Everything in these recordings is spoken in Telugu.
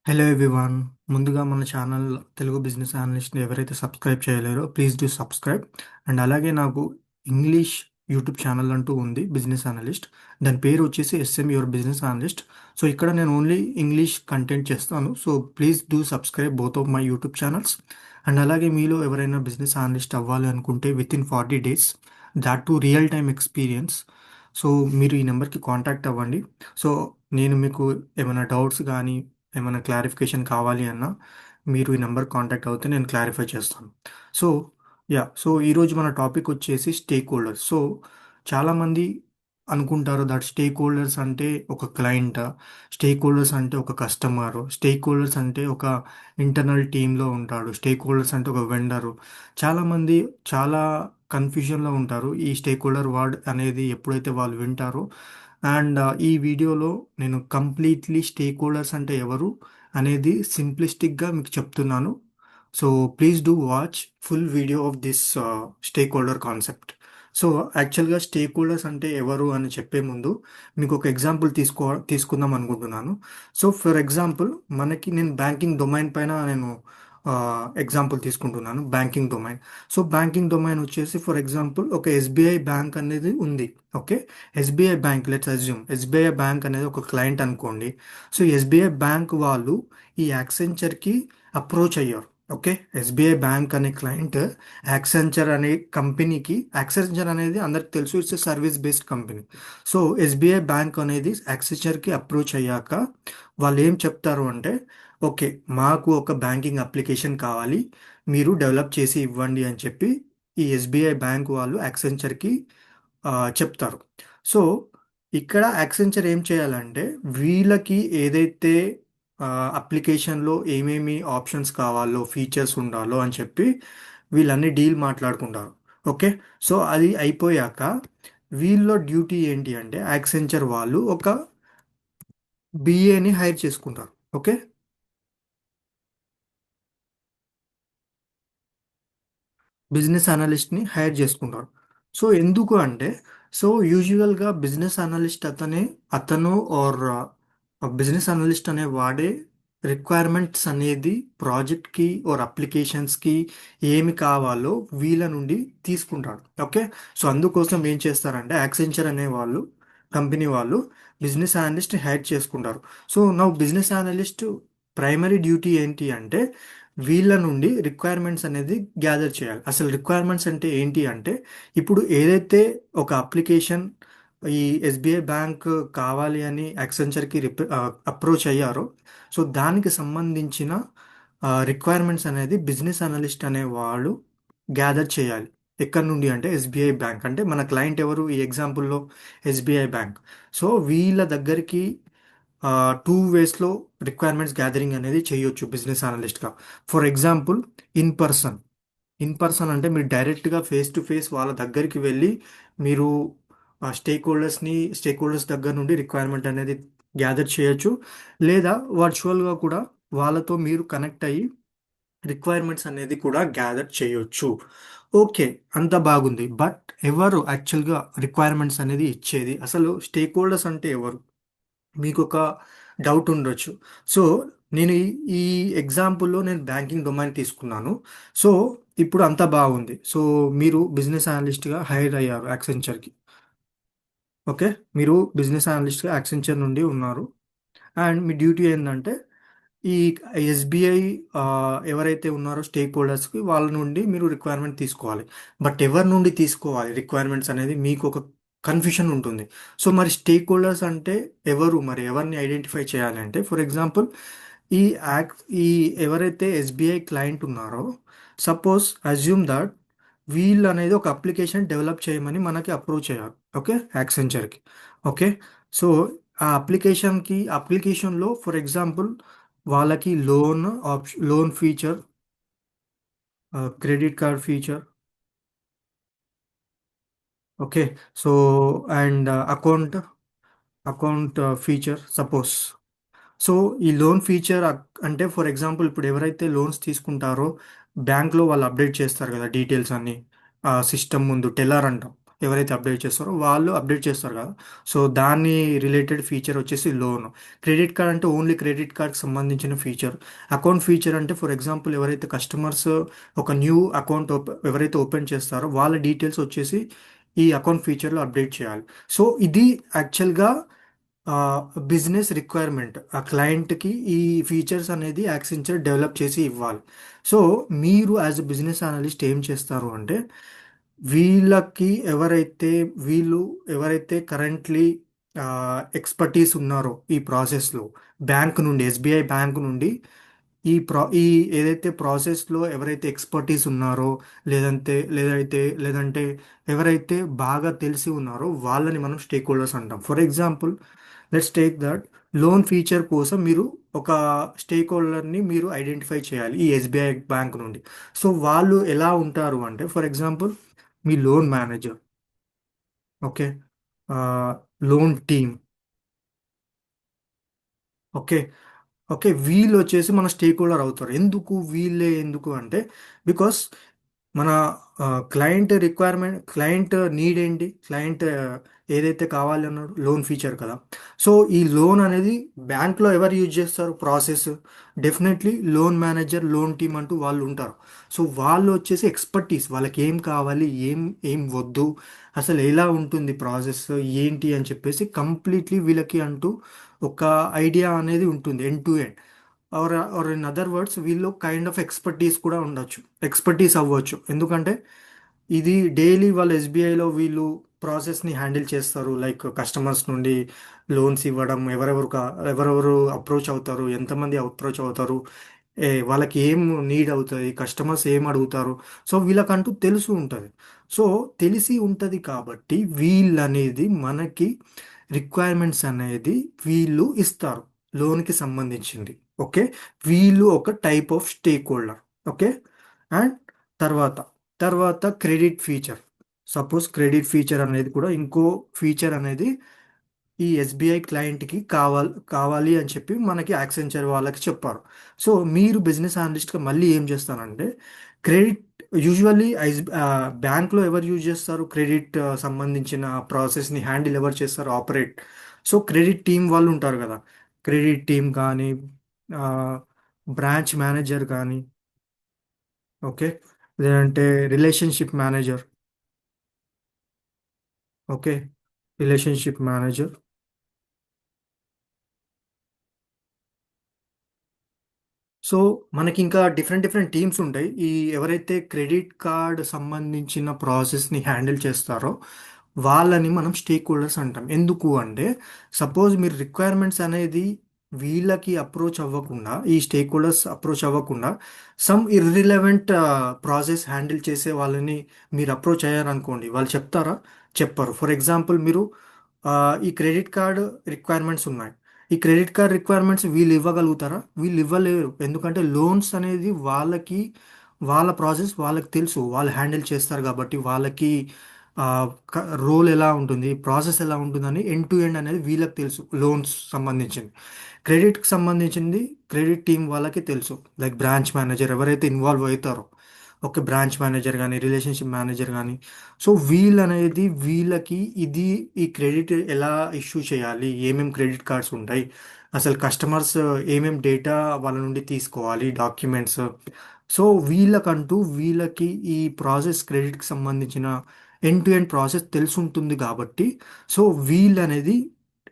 Hello everyone. ముందుగా మన ఛానల్ తెలుగు బిజినెస్ అనలిస్ట్ని ఎవరైతే సబ్స్క్రైబ్ చేయలేరో ప్లీజ్ డూ సబ్స్క్రైబ్. అండ్ అలాగే నాకు ఇంగ్లీష్ యూట్యూబ్ ఛానల్ అంటూ ఉంది, బిజినెస్ అనలిస్ట్. దాని పేరు వచ్చేసి SM your business analyst. So ఇక్కడ నేను ఓన్లీ ఇంగ్లీష్ కంటెంట్ చేస్తాను. So please do subscribe both of my YouTube channels. And అలాగే మీలో ఎవరైనా బిజినెస్ అనలిస్ట్ అవ్వాలి అనుకుంటే with in 40 days, that to real time experience, so మీరు ఈ నెంబర్కి కాంటాక్ట్ అవ్వండి. సో నేను మీకు ఏమైనా డౌట్స్ కానీ ఏమైనా క్లారిఫికేషన్ కావాలి అన్నా మీరు ఈ నెంబర్ కాంటాక్ట్ అవుతే నేను క్లారిఫై చేస్తాను. సో సో ఈరోజు మన టాపిక్ వచ్చేసి స్టేక్ హోల్డర్స్. సో చాలామంది అనుకుంటారు దట్ స్టేక్ హోల్డర్స్ అంటే ఒక క్లయింట్, స్టేక్ హోల్డర్స్ అంటే ఒక కస్టమర్, స్టేక్ హోల్డర్స్ అంటే ఒక ఇంటర్నల్ టీంలో ఉంటాడు, స్టేక్ హోల్డర్స్ అంటే ఒక వెండరు. చాలామంది చాలా కన్ఫ్యూజన్లో ఉంటారు ఈ స్టేక్ హోల్డర్ వర్డ్ అనేది ఎప్పుడైతే వాళ్ళు వింటారో. అండ్ ఈ వీడియోలో నేను కంప్లీట్లీ స్టేక్ హోల్డర్స్ అంటే ఎవరు అనేది సింప్లిస్టిక్గా మీకు చెప్తున్నాను. So please do watch full video of this stake holder concept. So యాక్చువల్గా స్టేక్ హోల్డర్స్ అంటే ఎవరు అని చెప్పే ముందు మీకు ఒక ఎగ్జాంపుల్ తీసుకుందాం అనుకుంటున్నాను. సో ఫర్ ఎగ్జాంపుల్ నేను బ్యాంకింగ్ డొమైన్ పైన ఎగ్జాంపుల్ తీసుకుంటున్నాను, banking domain. So banking domain వచ్చేసి ఫర్ ఎగ్జాంపుల్ ఒక ఎస్బీఐ బ్యాంక్ అనేది ఉంది. Okay, SBI bank, let's assume SBI bank అనేది ఒక క్లయింట్ అనుకోండి. సో ఎస్బీఐ బ్యాంక్ వాళ్ళు ఈ యాక్సెంచర్కి అప్రోచ్ అయ్యారు. ఓకే, ఎస్బీఐ బ్యాంక్ అనే క్లయింట్ యాక్సెంచర్ అనే కంపెనీకి, యాక్సెంచర్ అనేది అందరికి తెలుసు, it's service based company. So SBI bank అనేది యాక్సెంచర్కి అప్రోచ్ అయ్యాక వాళ్ళు ఏం చెప్తారు అంటే, ఓకే మాకు ఒక బ్యాంకింగ్ అప్లికేషన్ కావాలి, మీరు డెవలప్ చేసి ఇవ్వండి అని చెప్పి ఈ ఎస్బీఐ బ్యాంక్ వాళ్ళు యాక్సెంచర్కి చెప్తారు. సో ఇక్కడ యాక్సెంచర్ ఏం చేయాలంటే వీళ్ళకి ఏదైతే అప్లికేషన్లో ఏమేమి ఆప్షన్స్ కావాలో, ఫీచర్స్ ఉండాలో అని చెప్పి వీళ్ళన్నీ డీల్ మాట్లాడుకుంటారు. ఓకే, సో అది అయిపోయాక వీళ్ళ డ్యూటీ ఏంటి అంటే యాక్సెంచర్ వాళ్ళు ఒక బిఏని హైర్ చేసుకుంటారు. ఓకే, బిజినెస్ అనలిస్ట్ని హైర్ చేసుకుంటారు. సో ఎందుకు అంటే, సో యూజువల్గా బిజినెస్ అనలిస్ట్ అతను ఆర్ బిజినెస్ అనలిస్ట్ అనే వాడే రిక్వైర్మెంట్స్ అనేది ప్రాజెక్ట్కి ఆర్ అప్లికేషన్స్కి ఏమి కావాలో వీళ్ళ నుండి తీసుకుంటాడు. ఓకే, సో అందుకోసం ఏం చేస్తారంటే యాక్సెంచర్ అనే వాళ్ళు, కంపెనీ వాళ్ళు బిజినెస్ అనలిస్ట్ హైర్ చేసుకుంటారు. సో నా బిజినెస్ అనలిస్ట్ ప్రైమరీ డ్యూటీ ఏంటి అంటే వీళ్ళ నుండి రిక్వైర్మెంట్స్ అనేది గ్యాదర్ చేయాలి. అసలు రిక్వైర్మెంట్స్ అంటే ఏంటి అంటే, ఇప్పుడు ఏదైతే ఒక అప్లికేషన్ ఈ ఎస్బీఐ బ్యాంక్ కావాలి అని యాక్సెంచర్కి అప్రోచ్ అయ్యారో, సో దానికి సంబంధించిన రిక్వైర్మెంట్స్ అనేది బిజినెస్ అనలిస్ట్ అనే వాళ్ళు గ్యాదర్ చేయాలి. ఎక్కడి నుండి అంటే ఎస్బీఐ బ్యాంక్, అంటే మన క్లయింట్ ఎవరు ఈ ఎగ్జాంపుల్లో, ఎస్బీఐ బ్యాంక్. సో వీళ్ళ దగ్గరికి టూ వేస్లో రిక్వైర్మెంట్స్ గ్యాదరింగ్ అనేది చేయొచ్చు బిజినెస్ అనలిస్ట్గా. For example in person. In person అంటే మీరు డైరెక్ట్గా ఫేస్ టు ఫేస్ వాళ్ళ దగ్గరికి వెళ్ళి మీరు స్టేక్ హోల్డర్స్ దగ్గర నుండి రిక్వైర్మెంట్ అనేది గ్యాదర్ చేయొచ్చు. లేదా వర్చువల్గా కూడా వాళ్ళతో మీరు కనెక్ట్ అయ్యి రిక్వైర్మెంట్స్ అనేది కూడా గ్యాదర్ చేయొచ్చు. ఓకే, అంత బాగుంది. బట్ ఎవరు యాక్చువల్గా రిక్వైర్మెంట్స్ అనేది ఇచ్చేది, అసలు స్టేక్ హోల్డర్స్ అంటే ఎవరు, మీకు ఒక డౌట్ ఉండొచ్చు. సో నేను ఈ ఎగ్జాంపుల్లో నేను బ్యాంకింగ్ డొమైన్ తీసుకున్నాను. సో ఇప్పుడు అంతా బాగుంది. సో మీరు బిజినెస్ అనలిస్ట్గా హైర్ అయ్యారు యాక్సెంచర్కి. ఓకే, మీరు బిజినెస్ అనలిస్ట్గా యాక్సెంచర్ నుండి ఉన్నారు. అండ్ మీ డ్యూటీ ఏంటంటే ఈ ఎస్బీఐ ఎవరైతే ఉన్నారో స్టేక్ హోల్డర్స్కి వాళ్ళ నుండి మీరు రిక్వైర్మెంట్ తీసుకోవాలి. బట్ ఎవరి నుండి తీసుకోవాలి రిక్వైర్మెంట్స్ అనేది మీకు ఒక కన్ఫ్యూషన్ ఉంటుంది. సో మరి స్టేక్ హోల్డర్స్ అంటే ఎవరు, మరి ఎవరిని ఐడెంటిఫై చేయాలి అంటే, ఫర్ ఎగ్జాంపుల్ ఈ ఈ ఎవరైతే ఎస్బీఐ క్లయింట్ ఉన్నారో, సపోజ్ అజ్యూమ్ దట్ వీళ్ళు అనేది ఒక అప్లికేషన్ డెవలప్ చేయమని మనకి అప్రోచ్ అయ్యారు. ఓకే, యాక్సెంచర్కి. ఓకే, సో ఆ అప్లికేషన్లో ఫర్ ఎగ్జాంపుల్ వాళ్ళకి loan feature, credit card feature. Okay, so and account feature suppose. So ఈ లోన్ ఫీచర్ అంటే ఫర్ ఎగ్జాంపుల్ ఇప్పుడు ఎవరైతే లోన్స్ తీసుకుంటారో బ్యాంక్లో వాళ్ళు అప్డేట్ చేస్తారు కదా డీటెయిల్స్ అన్ని సిస్టమ్ ముందు, టెల్లర్ అంటాం. ఎవరైతే అప్డేట్ చేస్తారో వాళ్ళు అప్డేట్ చేస్తారు కదా. సో దాన్ని రిలేటెడ్ ఫీచర్ వచ్చేసి లోన్. క్రెడిట్ కార్డ్ అంటే ఓన్లీ క్రెడిట్ కార్డ్కి సంబంధించిన ఫీచర్. అకౌంట్ ఫీచర్ అంటే ఫర్ ఎగ్జాంపుల్ ఎవరైతే కస్టమర్స్ ఒక న్యూ అకౌంట్ ఎవరైతే ఓపెన్ చేస్తారో వాళ్ళ డీటెయిల్స్ వచ్చేసి ఈ అకౌంట్ ఫీచర్లో అప్డేట్ చేయాలి. సో ఇది యాక్చువల్గా బిజినెస్ రిక్వైర్మెంట్. ఆ క్లయింట్కి ఈ ఫీచర్స్ అనేది యాక్సెంచర్ డెవలప్ చేసి ఇవ్వాలి. సో మీరు యాజ్ ఎ బిజినెస్ అనలిస్ట్ ఏం చేస్తారు అంటే వీళ్ళకి వీళ్ళు ఎవరైతే కరెంట్లీ ఎక్స్పర్టీస్ ఉన్నారో ఈ ప్రాసెస్లో, బ్యాంక్ నుండి ఎస్బీఐ బ్యాంక్ నుండి ఈ ఏదైతే ప్రాసెస్లో ఎవరైతే ఎక్స్పర్టీస్ ఉన్నారో లేదంటే ఎవరైతే బాగా తెలిసి ఉన్నారో వాళ్ళని మనం స్టేక్ హోల్డర్స్ అంటాం. For example let's take that loan feature కోసం మీరు ఒక స్టేక్ హోల్డర్ని మీరు ఐడెంటిఫై చేయాలి ఈ ఎస్బీఐ బ్యాంక్ నుండి. సో వాళ్ళు ఎలా ఉంటారు అంటే for example me loan manager, okay, loan team, okay. Okay, వీళ్ళు వచ్చేసి మన స్టేక్ హోల్డర్ అవుతారు. ఎందుకు అంటే బికాస్ మన క్లయింట్ నీడ్ ఏంటి, క్లయింట్ ఏదైతే కావాలి అన్నాడు లోన్ ఫీచర్ కదా. సో ఈ లోన్ అనేది బ్యాంక్లో ఎవరు యూజ్ చేస్తారు process, definitely loan manager loan team అంటూ వాళ్ళు ఉంటారు. సో వాళ్ళు వచ్చేసి ఎక్స్పర్టీస్, వాళ్ళకి ఏం కావాలి, ఏం వద్దు, అసలు ఎలా ఉంటుంది ప్రాసెస్ ఏంటి అని చెప్పేసి కంప్లీట్లీ వీళ్ళకి అంటూ ఒక ఐడియా అనేది ఉంటుంది end to end. Or in other words వీళ్ళు కైండ్ ఆఫ్ ఎక్స్పర్టీస్ కూడా ఉండొచ్చు, ఎక్స్పర్టీస్ అవ్వచ్చు. ఎందుకంటే ఇది డైలీ వాళ్ళు ఎస్బీఐలో వీళ్ళు ప్రాసెస్ని హ్యాండిల్ చేస్తారు. లైక్ కస్టమర్స్ నుండి లోన్స్ ఇవ్వడం, ఎవరెవరు అప్రోచ్ అవుతారు, ఎంతమంది అప్రోచ్ అవుతారు, వాళ్ళకి ఏం నీడ్ అవుతుంది, కస్టమర్స్ ఏం అడుగుతారు. సో వీళ్ళకంటూ తెలుసు ఉంటుంది. సో తెలిసి ఉంటుంది కాబట్టి వీళ్ళనేది మనకి రిక్వైర్మెంట్స్ అనేది వీళ్ళు ఇస్తారు లోన్కి సంబంధించింది. ఓకే, వీళ్ళు ఒక type of stake holder. Okay. And తర్వాత తర్వాత credit feature. Suppose credit feature అనేది కూడా ఇంకో ఫీచర్ అనేది ఈ ఎస్బీఐ క్లయింట్కి కావాలి అని చెప్పి మనకి యాక్సెంచర్ వాళ్ళకి చెప్పారు. సో మీరు బిజినెస్ అనలిస్ట్గా మళ్ళీ ఏం చేస్తారంటే క్రెడిట్ యూజువల్లీ బ్యాంక్లో ఎవరు యూజ్ చేస్తారు క్రెడిట్ సంబంధించిన ప్రాసెస్ని హ్యాండిల్ ఎవరు చేస్తారు, ఆపరేట్. సో క్రెడిట్ టీం వాళ్ళు ఉంటారు కదా, క్రెడిట్ టీం కానీ బ్రాంచ్ మేనేజర్ కానీ, ఓకే, లేదంటే relationship manager, okay, relationship manager. So మనకి ఇంకా డిఫరెంట్ డిఫరెంట్ టీమ్స్ ఉంటాయి. ఈ ఎవరైతే క్రెడిట్ కార్డ్ సంబంధించిన ప్రాసెస్ని హ్యాండిల్ చేస్తారో వాళ్ళని మనం స్టేక్ హోల్డర్స్ అంటాం. ఎందుకు అంటే సపోజ్ మీరు రిక్వైర్మెంట్స్ అనేది వీళ్ళకి అప్రోచ్ అవ్వకుండా, ఈ స్టేక్ హోల్డర్స్ అప్రోచ్ అవ్వకుండా సమ్ ఇర్రిలవెంట్ ప్రాసెస్ హ్యాండిల్ చేసే వాళ్ళని మీరు అప్రోచ్ అయ్యారనుకోండి, వాళ్ళు చెప్తారా? చెప్పరు. ఫర్ ఎగ్జాంపుల్ మీరు ఆ, ఈ క్రెడిట్ కార్డ్ రిక్వైర్మెంట్స్ ఉన్నాయి. ఈ క్రెడిట్ కార్డ్ రిక్వైర్మెంట్స్ వీళ్ళు ఇవ్వగలుగుతారా? వీళ్ళు ఇవ్వలేరు. ఎందుకంటే లోన్స్ అనేది వాళ్ళ ప్రాసెస్ వాళ్ళకి తెలుసు, వాళ్ళు హ్యాండిల్ చేస్తారు కాబట్టి వాళ్ళకి రోల్ ఎలా ఉంటుంది, ప్రాసెస్ ఎలా ఉంటుందని ఎండ్ టు ఎండ్ అనేది వీళ్ళకి తెలుసు. లోన్స్ సంబంధించింది, క్రెడిట్కి సంబంధించింది క్రెడిట్ టీం వాళ్ళకి తెలుసు. లైక్ బ్రాంచ్ మేనేజర్ ఎవరైతే ఇన్వాల్వ్ అవుతారో, ఒక బ్రాంచ్ మేనేజర్ కానీ రిలేషన్షిప్ మేనేజర్ కానీ. సో వీళ్ళకి ఇది ఈ క్రెడిట్ ఎలా ఇష్యూ చేయాలి, ఏమేమి క్రెడిట్ కార్డ్స్ ఉంటాయి, అసలు కస్టమర్స్ ఏమేమి డేటా వాళ్ళ నుండి తీసుకోవాలి, డాక్యుమెంట్స్. సో వీళ్ళకి ఈ ప్రాసెస్ క్రెడిట్కి సంబంధించిన ఎండ్ టు ఎండ్ ప్రాసెస్ తెలిసి ఉంటుంది కాబట్టి సో వీళ్ళనేది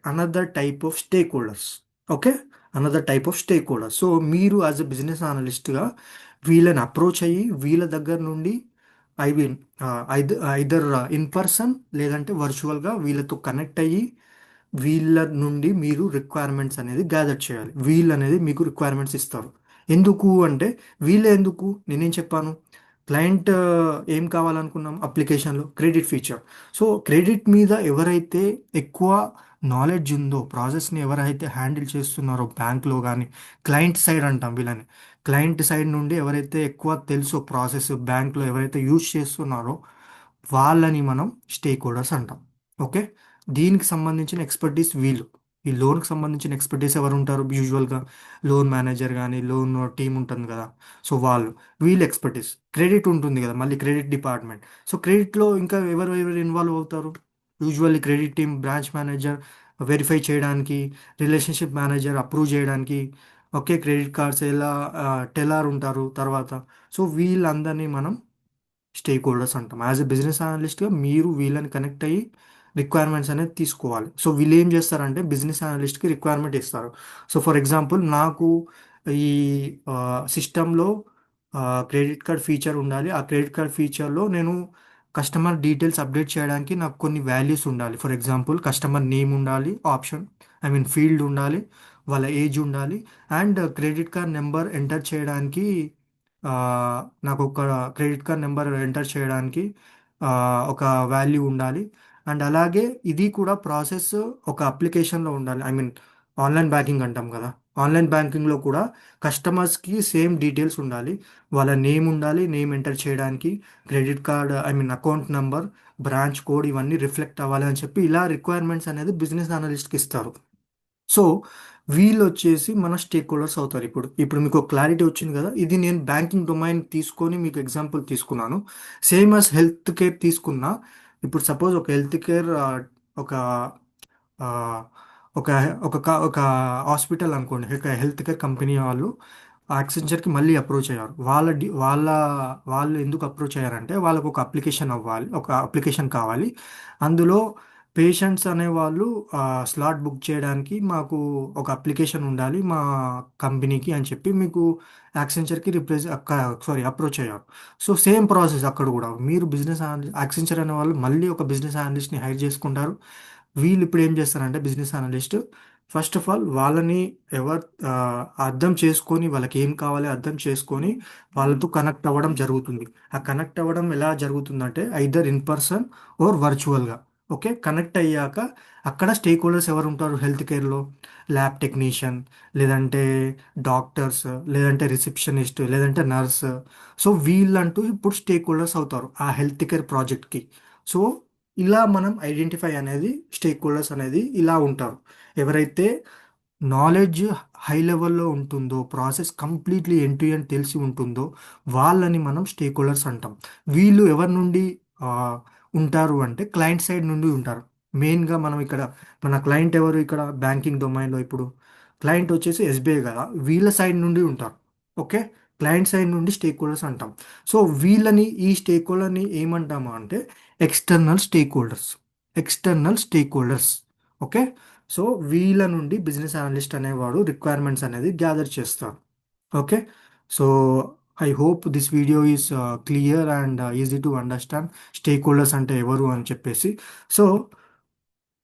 another type of stake holders. Okay, another type of stake holders. So మీరు యాజ్ ఎ బిజినెస్ అనలిస్ట్గా వీళ్ళని అప్రోచ్ అయ్యి వీళ్ళ దగ్గర నుండి I mean either in person లేదంటే వర్చువల్గా వీళ్ళతో కనెక్ట్ అయ్యి వీళ్ళ నుండి మీరు రిక్వైర్మెంట్స్ అనేది గ్యాదర్ చేయాలి. వీళ్ళు అనేది మీకు రిక్వైర్మెంట్స్ ఇస్తారు. ఎందుకు అంటే ఎందుకు నేనేం చెప్పాను, క్లయింట్ ఏం కావాలనుకున్నాం అప్లికేషన్లో క్రెడిట్ ఫీచర్. సో క్రెడిట్ మీద ఎవరైతే ఎక్కువ నాలెడ్జ్ ఉందో, ప్రాసెస్ని ఎవరైతే హ్యాండిల్ చేస్తున్నారో బ్యాంక్లో కానీ, క్లయింట్ సైడ్ అంటాం వీళ్ళని, క్లయింట్ సైడ్ నుండి ఎవరైతే ఎక్కువ తెలుసో ప్రాసెస్ బ్యాంక్లో ఎవరైతే యూజ్ చేస్తున్నారో వాళ్ళని మనం స్టేక్ హోల్డర్స్ అంటాం. ఓకే, దీనికి సంబంధించిన ఎక్స్పర్టీస్ వీళ్ళు. ఈ లోన్కి సంబంధించిన ఎక్స్పర్టీస్ ఎవరు ఉంటారు యూజువల్గా? లోన్ మేనేజర్ కానీ లోన్ టీం ఉంటుంది కదా, సో వాళ్ళు, వీళ్ళు ఎక్స్పర్టీస్. క్రెడిట్ ఉంటుంది కదా, మళ్ళీ క్రెడిట్ డిపార్ట్మెంట్. సో క్రెడిట్లో ఇంకా ఎవరు ఎవరు ఇన్వాల్వ్ అవుతారు? Usually credit team, branch manager verify చేయడానికి, రిలేషన్షిప్ మేనేజర్ అప్రూవ్ చేయడానికి, ఓకే, క్రెడిట్ కార్డ్స్ ఎలా, టెలార్ ఉంటారు తర్వాత. సో వీళ్ళందరినీ మనం స్టేక్ హోల్డర్స్ అంటాం. యాజ్ ఎ బిజినెస్ అనలిస్ట్గా మీరు వీళ్ళని కనెక్ట్ అయ్యి రిక్వైర్మెంట్స్ అనేది తీసుకోవాలి. సో వీళ్ళు ఏం చేస్తారంటే బిజినెస్ అనలిస్ట్కి రిక్వైర్మెంట్ ఇస్తారు. సో ఫర్ ఎగ్జాంపుల్ నాకు ఈ సిస్టంలో క్రెడిట్ కార్డ్ ఫీచర్ ఉండాలి. ఆ క్రెడిట్ కార్డ్ ఫీచర్లో నేను కస్టమర్ డీటెయిల్స్ అప్డేట్ చేయడానికి నాకు కొన్ని వాల్యూస్ ఉండాలి. ఫర్ ఎగ్జాంపుల్ కస్టమర్ నేమ్ ఉండాలి, ఆప్షన్, ఐ మీన్ ఫీల్డ్ ఉండాలి, వాళ్ళ ఏజ్ ఉండాలి, and credit card number enter చేయడానికి ఆ, నాకు ఒక క్రెడిట్ కార్డ్ నెంబర్ ఎంటర్ చేయడానికి ఆ, ఒక వాల్యూ ఉండాలి. అండ్ అలాగే ఇది కూడా ప్రాసెస్ ఒక అప్లికేషన్లో ఉండాలి. ఐ మీన్ ఆన్లైన్ బ్యాంకింగ్ అంటాం కదా, ఆన్లైన్ బ్యాంకింగ్లో కూడా కస్టమర్స్కి సేమ్ డీటెయిల్స్ ఉండాలి. వాళ్ళ నేమ్ ఉండాలి, నేమ్ ఎంటర్ చేయడానికి credit card, I mean account number, branch code ఇవన్నీ రిఫ్లెక్ట్ అవ్వాలి అని చెప్పి ఇలా రిక్వైర్మెంట్స్ అనేది బిజినెస్ అనలిస్ట్కి ఇస్తారు. సో వీళ్ళు వచ్చేసి మన స్టేక్ హోల్డర్స్ అవుతారు. ఇప్పుడు మీకు క్లారిటీ వచ్చింది కదా. ఇది నేను బ్యాంకింగ్ డొమైన్ తీసుకొని మీకు ఎగ్జాంపుల్ తీసుకున్నాను. సేమ్ అస్ హెల్త్ కేర్ తీసుకున్నా. ఇప్పుడు సపోజ్ ఒక హెల్త్ కేర్, ఒక ఆ, ఒక ఒక హాస్పిటల్ అనుకోండి, ఒక హెల్త్ కేర్ కంపెనీ వాళ్ళు యాక్సెంచర్కి మళ్ళీ అప్రోచ్ అయ్యారు. వాళ్ళు ఎందుకు అప్రోచ్ అయ్యారంటే వాళ్ళకు ఒక అప్లికేషన్ అవ్వాలి, ఒక అప్లికేషన్ కావాలి. అందులో పేషెంట్స్ అనేవాళ్ళు స్లాట్ బుక్ చేయడానికి మాకు ఒక అప్లికేషన్ ఉండాలి మా కంపెనీకి అని చెప్పి మీకు యాక్సెంచర్కి అప్రోచ్ అయ్యారు. సో సేమ్ ప్రాసెస్ అక్కడ కూడా మీరు బిజినెస్ అనలిస్ట్, యాక్సెంచర్ అనే వాళ్ళు మళ్ళీ ఒక బిజినెస్ అనలిస్ట్ని హైర్ చేసుకుంటారు. వీళ్ళు ఇప్పుడు ఏం చేస్తారంటే business analyst first of all వాళ్ళని ఎవరు అర్థం చేసుకొని, వాళ్ళకి ఏం కావాలి అర్థం చేసుకొని వాళ్ళతో కనెక్ట్ అవ్వడం జరుగుతుంది. ఆ కనెక్ట్ అవ్వడం ఎలా జరుగుతుందంటే ఐదర్ ఇన్ పర్సన్ ఓర్ వర్చువల్గా. ఓకే, కనెక్ట్ అయ్యాక అక్కడ స్టేక్ హోల్డర్స్ ఎవరు ఉంటారు హెల్త్ కేర్లో? ల్యాబ్ టెక్నీషియన్, లేదంటే డాక్టర్స్, లేదంటే రిసెప్షనిస్ట్, లేదంటే నర్స్. సో వీళ్ళంటూ ఇప్పుడు స్టేక్ హోల్డర్స్ అవుతారు ఆ హెల్త్ కేర్ ప్రాజెక్ట్కి. సో ఇలా మనం ఐడెంటిఫై అనేది, స్టేక్ హోల్డర్స్ అనేది ఇలా ఉంటారు. ఎవరైతే నాలెడ్జ్ హై లెవెల్లో ఉంటుందో, process completely end to end తెలిసి ఉంటుందో వాళ్ళని మనం స్టేక్ హోల్డర్స్ అంటాం. వీళ్ళు ఎవరి నుండి ఆ, ఉంటారు అంటే క్లయింట్ సైడ్ నుండి ఉంటారు. మెయిన్గా మనం ఇక్కడ మన క్లయింట్ ఎవరు ఇక్కడ బ్యాంకింగ్ డొమైన్లో? ఇప్పుడు క్లయింట్ వచ్చేసి ఎస్బీఐ కదా, వీళ్ళ సైడ్ నుండి ఉంటారు. ఓకే, క్లయింట్ సైడ్ నుండి స్టేక్ హోల్డర్స్ అంటాం. సో వీళ్ళని, ఈ స్టేక్ హోల్డర్ని ఏమంటామా అంటే external stake holders. External stake holders. Okay. So వీళ్ళ నుండి బిజినెస్ అనలిస్ట్ అనేవాడు రిక్వైర్మెంట్స్ అనేది గ్యాదర్ చేస్తాడు. Okay. So I hope this video is clear and easy to understand stake holders అంటే ఎవరు అని చెప్పేసి. సో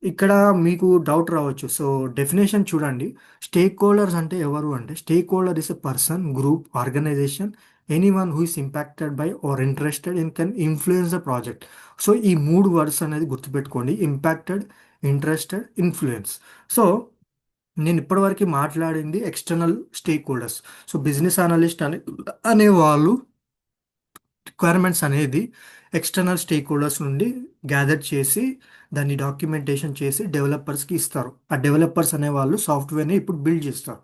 ఇక్కడ మీకు డౌట్ రావచ్చు. సో డెఫినేషన్ చూడండి. స్టేక్ హోల్డర్స్ అంటే ఎవరు అంటే stake holder is a person, group, organisation, anyone who is impacted by or interested in can influence the project. So ఈ మూడు వర్డ్స్ అనేది గుర్తుపెట్టుకోండి: ఇంపాక్టెడ్, ఇంట్రెస్టెడ్, ఇన్ఫ్లుయెన్స్. సో నేను ఇప్పటివరకు మాట్లాడింది external stake holders. So business analyst అనేవాళ్ళు రిక్వైర్మెంట్స్ అనేది ఎక్స్టర్నల్ స్టేక్ హోల్డర్స్ నుండి గ్యాదర్ చేసి దాన్ని డాక్యుమెంటేషన్ చేసి డెవలపర్స్కి ఇస్తారు. ఆ డెవలపర్స్ అనేవాళ్ళు సాఫ్ట్వేర్ని ఇప్పుడు బిల్డ్ చేస్తారు.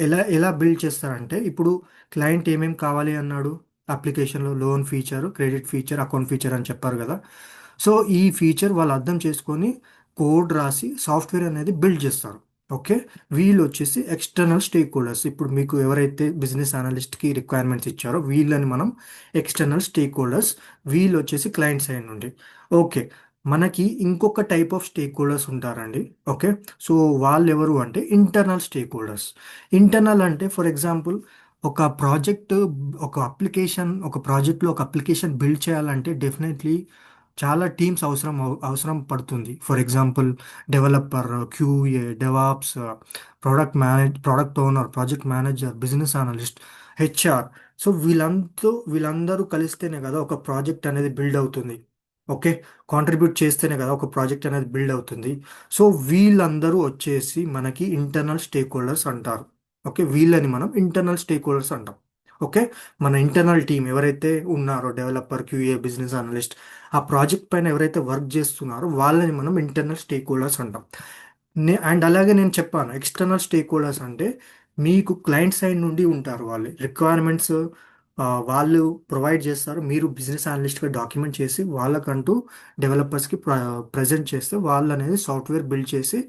ఎలా ఎలా బిల్డ్ చేస్తారంటే ఇప్పుడు క్లయింట్ ఏమేం కావాలి అన్నాడు అప్లికేషన్లో? Loan feature, credit feature, account feature అని చెప్పారు కదా. సో ఈ ఫీచర్ వాళ్ళు అర్థం చేసుకొని కోడ్ రాసి సాఫ్ట్వేర్ అనేది బిల్డ్ చేస్తారు. ఓకే, వీళ్ళు వచ్చేసి ఎక్స్టర్నల్ స్టేక్ హోల్డర్స్. ఇప్పుడు మీకు ఎవరైతే బిజినెస్ అనలిస్ట్కి రిక్వైర్మెంట్స్ ఇచ్చారో వీళ్ళని మనం ఎక్స్టర్నల్ స్టేక్ హోల్డర్స్. వీళ్ళు వచ్చేసి క్లయింట్ సైడ్ నుండి. ఓకే, మనకి ఇంకొక టైప్ ఆఫ్ స్టేక్ హోల్డర్స్ ఉంటారండి. ఓకే, సో వాళ్ళు ఎవరు అంటే ఇంటర్నల్ స్టేక్ హోల్డర్స్. ఇంటర్నల్ అంటే ఫర్ ఎగ్జాంపుల్ ఒక ప్రాజెక్ట్, ఒక ప్రాజెక్ట్లో ఒక అప్లికేషన్ బిల్డ్ చేయాలంటే డెఫినెట్లీ చాలా టీమ్స్ అవసరం పడుతుంది. For example developer, QA, DevOps, product owner, project manager, business analyst, HR. So వీళ్ళందరూ కలిస్తేనే కదా ఒక ప్రాజెక్ట్ అనేది బిల్డ్ అవుతుంది. ఓకే, కాంట్రిబ్యూట్ చేస్తేనే కదా ఒక ప్రాజెక్ట్ అనేది బిల్డ్ అవుతుంది. సో వీళ్ళందరూ వచ్చేసి మనకి ఇంటర్నల్ స్టేక్ హోల్డర్స్ అంటారు. ఓకే, వీళ్ళని మనం ఇంటర్నల్ స్టేక్ హోల్డర్స్ అంటాం. ఓకే, మన ఇంటర్నల్ టీం ఎవరైతే ఉన్నారో డెవలపర్, క్యూఏ, బిజినెస్ అనలిస్ట్, ఆ ప్రాజెక్ట్ పైన ఎవరైతే వర్క్ చేస్తున్నారో వాళ్ళని మనం ఇంటర్నల్ స్టేక్ హోల్డర్స్ అంటాం. అండ్ అలాగే నేను చెప్పాను ఎక్స్టర్నల్ స్టేక్ హోల్డర్స్ అంటే మీకు క్లయింట్ సైడ్ నుండి ఉంటారు వాళ్ళు రిక్వైర్మెంట్స్ వాళ్ళు ప్రొవైడ్ చేస్తారు మీరు బిజినెస్ అనలిస్ట్గా డాక్యుమెంట్ చేసి వాళ్ళకంటూ డెవలపర్స్కి ప్రజెంట్ చేస్తే వాళ్ళు అనేది సాఫ్ట్వేర్ బిల్డ్ చేసి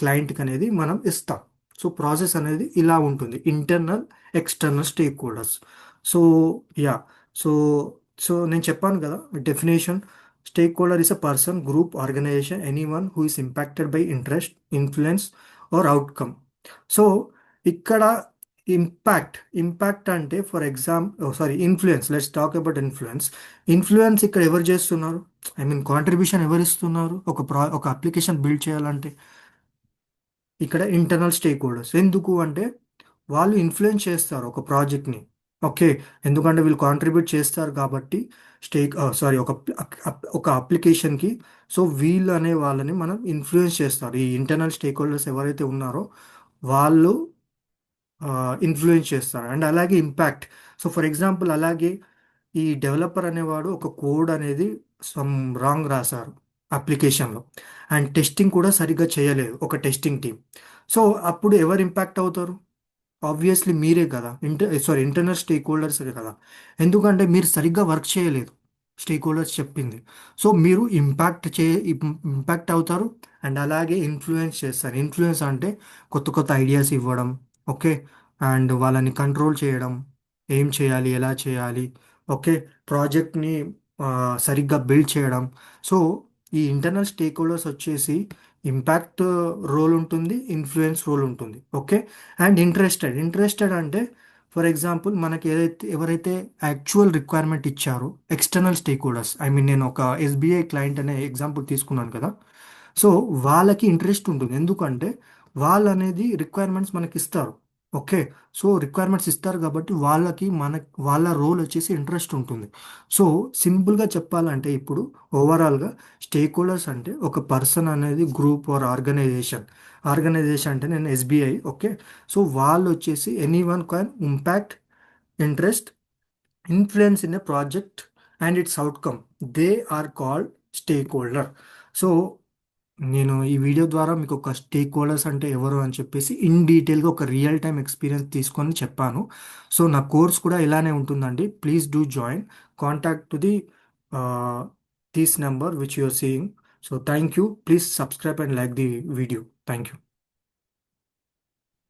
క్లయింట్కి అనేది మనం ఇస్తాం. సో ప్రాసెస్ అనేది ఇలా ఉంటుంది internal external stake holders. So yeah so so నేను చెప్పాను కదా definition. Stakeholder is a person, group, organization, anyone who is impacted by interest, influence or outcome. So ఇక్కడ ఇంపాక్ట్ అంటే for sorry influence. Let's talk about influence. Influence ఇక్కడ ఎవరు చేస్తున్నారు? ఐ మీన్ కాంట్రిబ్యూషన్ ఎవరు ఇస్తున్నారు ఒక అప్లికేషన్ బిల్డ్ చేయాలంటే? ఇక్కడ ఇంటర్నల్ స్టేక్ హోల్డర్స్. ఎందుకు అంటే వాళ్ళు ఇన్ఫ్లుయెన్స్ చేస్తారు ఒక ప్రాజెక్ట్ని. ఓకే, ఎందుకంటే వీళ్ళు కాంట్రిబ్యూట్ చేస్తారు కాబట్టి సారీ ఒక అప్లికేషన్కి. సో వీళ్ళు అనే వాళ్ళని మనం ఇన్ఫ్లుయెన్స్ చేస్తారు. ఈ ఇంటర్నల్ స్టేక్ హోల్డర్స్ ఎవరైతే ఉన్నారో వాళ్ళు ఇన్ఫ్లుయెన్స్ చేస్తారు. అండ్ అలాగే ఇంపాక్ట్. సో ఫర్ ఎగ్జాంపుల్ అలాగే ఈ డెవలపర్ అనేవాడు ఒక కోడ్ అనేది సమ్ రాంగ్ రాశారు అప్లికేషన్లో, అండ్ టెస్టింగ్ కూడా సరిగ్గా చేయలేదు ఒక టెస్టింగ్ టీం. సో అప్పుడు ఎవరు ఇంపాక్ట్ అవుతారు? ఆబ్వియస్లీ మీరే కదా, ఇంటర్నల్ స్టేక్ హోల్డర్స్ కదా. ఎందుకంటే మీరు సరిగ్గా వర్క్ చేయలేదు స్టేక్ హోల్డర్స్ చెప్పింది. సో మీరు ఇంపాక్ట్ అవుతారు. అండ్ అలాగే ఇన్ఫ్లుయెన్స్ చేస్తారు. ఇన్ఫ్లుయెన్స్ అంటే కొత్త కొత్త ఐడియాస్ ఇవ్వడం. ఓకే, అండ్ వాళ్ళని కంట్రోల్ చేయడం, ఏం చేయాలి ఎలా చేయాలి. ఓకే, ప్రాజెక్ట్ని సరిగ్గా బిల్డ్ చేయడం. సో ఈ ఇంటర్నల్ స్టేక్ హోల్డర్స్ వచ్చేసి ఇంపాక్ట్ రోల్ ఉంటుంది, ఇన్ఫ్లుయెన్స్ రోల్ ఉంటుంది. ఓకే, అండ్ ఇంట్రెస్టెడ్ అంటే ఫర్ ఎగ్జాంపుల్ మనకి ఎవరైతే యాక్చువల్ రిక్వైర్మెంట్ ఇచ్చారో external stake holders, I mean నేను ఒక ఎస్బీఐ క్లయింట్ అనే ఎగ్జాంపుల్ తీసుకున్నాను కదా. సో వాళ్ళకి ఇంట్రెస్ట్ ఉంటుంది, ఎందుకంటే వాళ్ళు అనేది రిక్వైర్మెంట్స్ మనకి ఇస్తారు. ఓకే, సో రిక్వైర్మెంట్స్ ఇస్తారు కాబట్టి వాళ్ళ రోల్ వచ్చేసి ఇంట్రెస్ట్ ఉంటుంది. సో సింపుల్గా చెప్పాలంటే ఇప్పుడు ఓవరాల్గా స్టేక్ హోల్డర్స్ అంటే ఒక పర్సన్ అనేది గ్రూప్ ఆర్ ఆర్గనైజేషన్ అంటే నేను ఎస్బీఐ. ఓకే, సో వాళ్ళు వచ్చేసి any one can impact, interest, influence in a project and its outcome. They are called stake holder. So నేను ఈ వీడియో ద్వారా మీకు ఒక స్టేక్ హోల్డర్స్ అంటే ఎవరు అని చెప్పేసి ఇన్ డీటెయిల్గా ఒక రియల్ టైం ఎక్స్పీరియన్స్ తీసుకొని చెప్పాను. సో నా కోర్స్ కూడా ఇలానే ఉంటుందండి. Please do join. Contact to the this number which you are seeing. So thank you. Please subscribe and like the video. Thank you.